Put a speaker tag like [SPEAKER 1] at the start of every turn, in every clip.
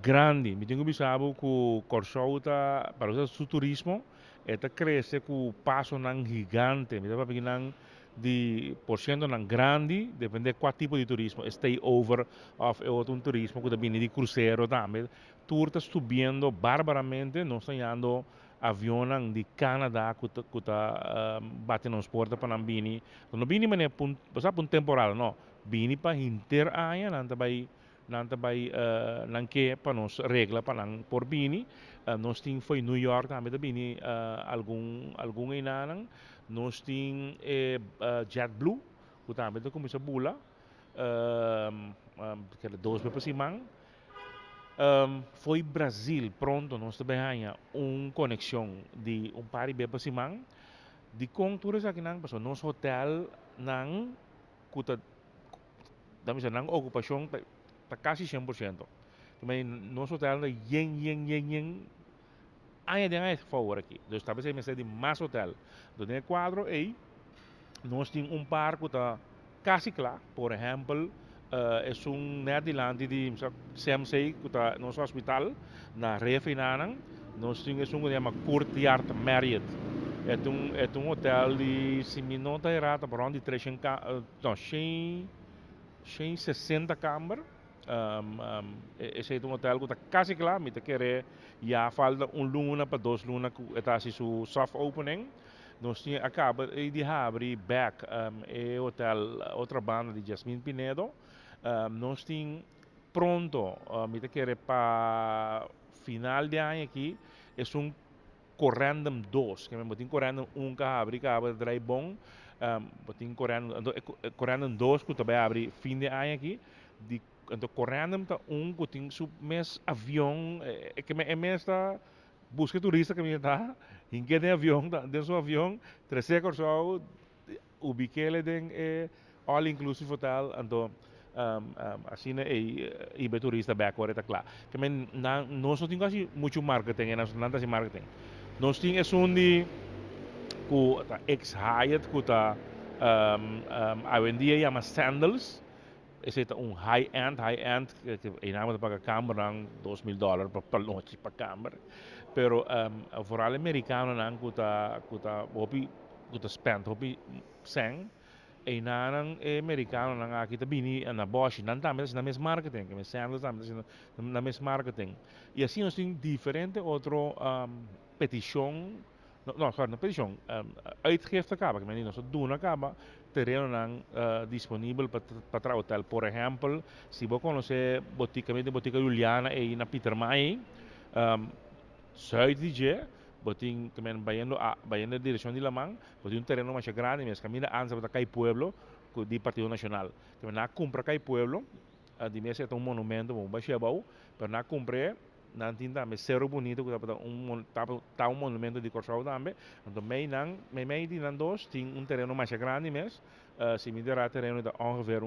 [SPEAKER 1] grande. Me tenho pensado que o Corsou está para o turismo, está cresce com o passo não gigante. Me dá para de porcento não grande, depende de qual tipo de turismo. Stay over of outro turismo que também de cruzeiro também. Tour está subindo barbaramente, nós estamos indo avião de Canadá que está batendo as portas para não vir. Não vir mas é por temporada, não. Vir para inteiro ano, não vai não também não quer para nós regla para não por bini nós tem foi New York também da bini algum inanan nós tem JetBlue que também da começa bula que é dois para cima foi Brasil pronto nós também ganha conexão de par de para cima de conturas aqui não passou nosso hotel não kuta damos não ocupação tá quase 100%. Também nosso hotel é yen. Ainda é favor aqui. Então, talvez eu me de mais hotel. Então, tem quadro aí, nós temos parque que está quase claro. Por exemplo, é Nederland de CMC, que está no nosso hospital, na Refinanang. Nós temos que chama Courtyard Marriott. É hotel de, se me não está errado, por onde 300, não, 160 câmaras. Esse é um hotel que está quase lá, me quer já falta luna para 2 lunas que está assim o soft opening. Nós tínhamos acaba de abrir back é hotel outra banda de Jasmine Pinedo. Nós tínhamos pronto, me quer para final de ano aqui é Correndum 2, que me botin Correndum 1 que acaba de bom. Botin Correndum 2 que também abre fim de ano aqui. Então, correndo tá que tem mês avião que é mês está busca turista que me tá em que tem avião dentro do avião 3 só o biquele tem all inclusive hotel então assim né e turista backward tá claro que nós não temos quase muito marketing nós não temos marketing nós temos de que ex Hyatt que tá hoje em dia chama Sandals. Esse é high-end, que nada para a câmera, $2,000 por noite para a câmera. Pero, for all americano, que spend, hopi, sang, nang americano, nang aqui também, na Bosch, não também, na mesma marketing, que me sendo também, na mesma marketing. E assim, nós temos diferente outro petição, não, petição, uitgifte acaba, que nós doen acaba, terreno disponível para hotel. Por exemplo, se você conhece botica Juliana aí na Peter May, Zuid DJ, botin também vai na direção de Lamang, botin terreno mais grande, mas caminha antes para Cai Pueblo, do Partido Nacional. Que na compra Cai Pueblo, de mesa é monumento, um baixo bau, para na compra não tinha mas zero bonito que tá monumento de Corsau também então meio de dois tem terreno mais grande mas se me der terreno de ongeveer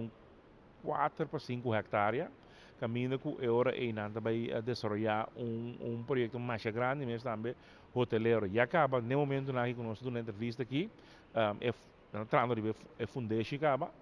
[SPEAKER 1] 4 para 5 hectares caminho que é hora e não vai desenvolver projeto mais grande mas também hoteleiro e acaba no momento na que nós estamos na entrevista aqui é tratando de fundar acaba